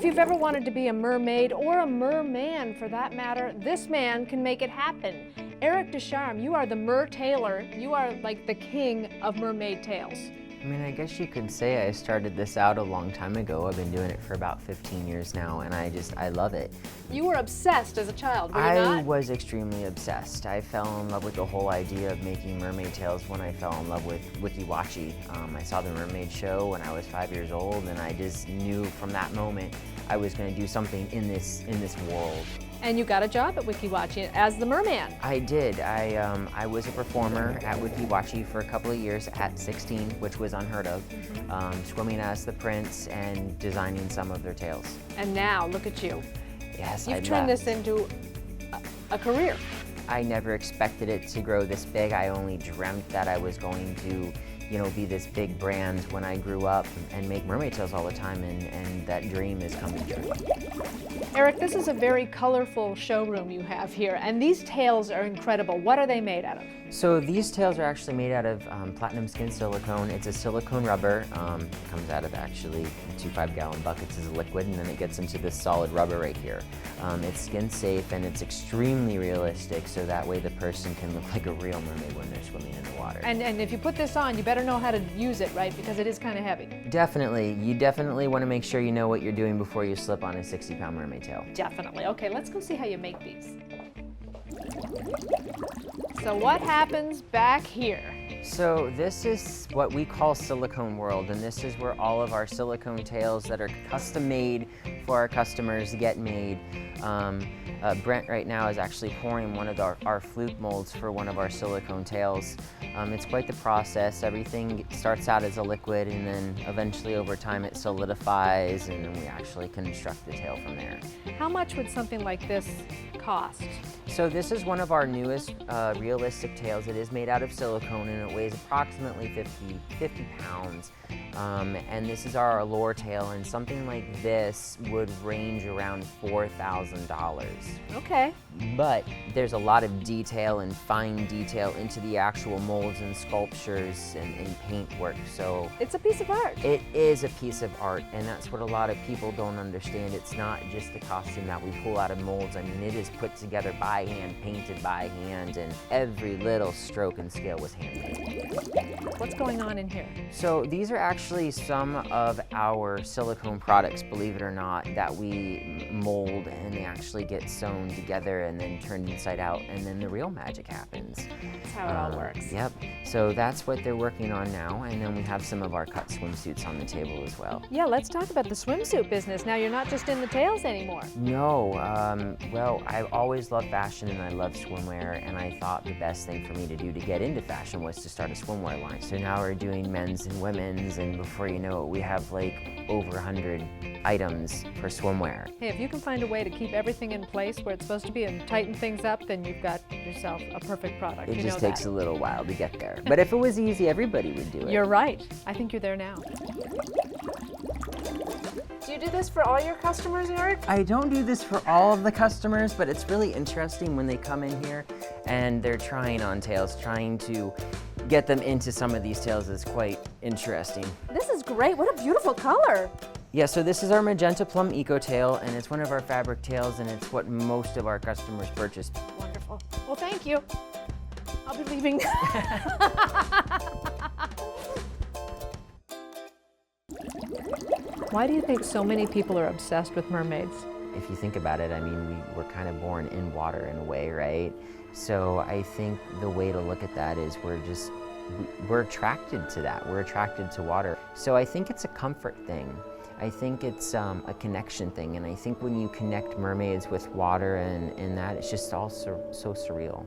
you've ever wanted to be a mermaid or a merman for that matter, this man can make it happen. Eric Descharme, you are the Mertailor. You are like the king of mermaid tails. I mean, I guess you could say I started this out a long time ago. I've been doing it for about 15 years now, and I love it. You were obsessed as a child, were you I not? was extremely obsessed. I fell in love with the whole idea of making mermaid tails when I fell in love with Wiki-Wachi. I saw the Mermaid Show when I was 5 years old, and I just knew from that moment I was going to do something in this world. And you got a job at Wiki-Wachi as the merman. I did. I was a performer at Wiki-Wachi for a couple of years at 16, which was unheard of, swimming as the prince and designing some of their tails. And now, look at you. Yes, You've turned this into a career. I never expected it to grow this big. I only dreamt that I was going to, be this big brand when I grew up and make mermaid tails all the time, and that dream is coming true. Eric, this is a very colorful showroom you have here, and these tails are incredible. What are they made out of? So these tails are actually made out of platinum skin silicone. It's a silicone rubber. It comes out of actually 2 5-gallon buckets as a liquid, and then it gets into this solid rubber right here. It's skin safe and it's extremely realistic, so that way the person can look like a real mermaid when they're swimming in the water. And if you put this on, you better know how to use it, right? Because it is kind of heavy. Definitely. You definitely want to make sure you know what you're doing before you slip on a 60-pound mermaid tail. Definitely. Okay, let's go see how you make these. So what happens back here? So this is what we call Silicone World, and this is where all of our silicone tails that are custom made for our customers get made. Brent right now is actually pouring one of our fluke molds for one of our silicone tails. It's quite the process. Everything starts out as a liquid, and then eventually over time it solidifies, and then we actually construct the tail from there. How much would something like this cost? So this is one of our newest realistic tails. It is made out of silicone and it weighs approximately 50 pounds. And this is our allure tail, and something like this would range around $4,000. Okay. But there's a lot of detail and fine detail into the actual molds and sculptures and paint work. So it's a piece of art. It is a piece of art, and that's what a lot of people don't understand. It's not just the costume that we pull out of molds. I mean, it is put together by hand, painted by hand, and every little stroke and scale was handmade. What's going on in here? So these are actually some of our silicone products, believe it or not, that we mold, and they actually get sewn together and then turned inside out, and then the real magic happens. That's how it all works. Yep. So that's what they're working on now, and then we have some of our cut swimsuits on the table as well. Yeah, let's talk about the swimsuit business. Now you're not just in the tails anymore. No. Well, I've always loved fashion and I love swimwear, and I thought the best thing for me to do to get into fashion was to start a swimwear line. So now we're doing men's and women's, and before you know it, we have like over 100 items for swimwear. Hey, if you can find a way to keep everything in place where it's supposed to be and tighten things up, then you've got yourself a perfect product. It just takes a little while to get there. But if it was easy, everybody would do it. You're right. I think you're there now. Do you do this for all your customers, Eric? I don't do this for all of the customers, but it's really interesting when they come in here and they're trying on tails, trying to get them into some of these tails is quite interesting. This is great. What a beautiful color. Yeah, so this is our Magenta Plum Eco Tail, and it's one of our fabric tails, and it's what most of our customers purchase. Wonderful. Well, thank you. I'll be leaving. Why do you think so many people are obsessed with mermaids? If you think about it, I mean, we're kind of born in water in a way, right? So I think the way to look at that is we're attracted to that. We're attracted to water. So I think it's a comfort thing. I think it's a connection thing, and I think when you connect mermaids with water and that, it's just all so surreal.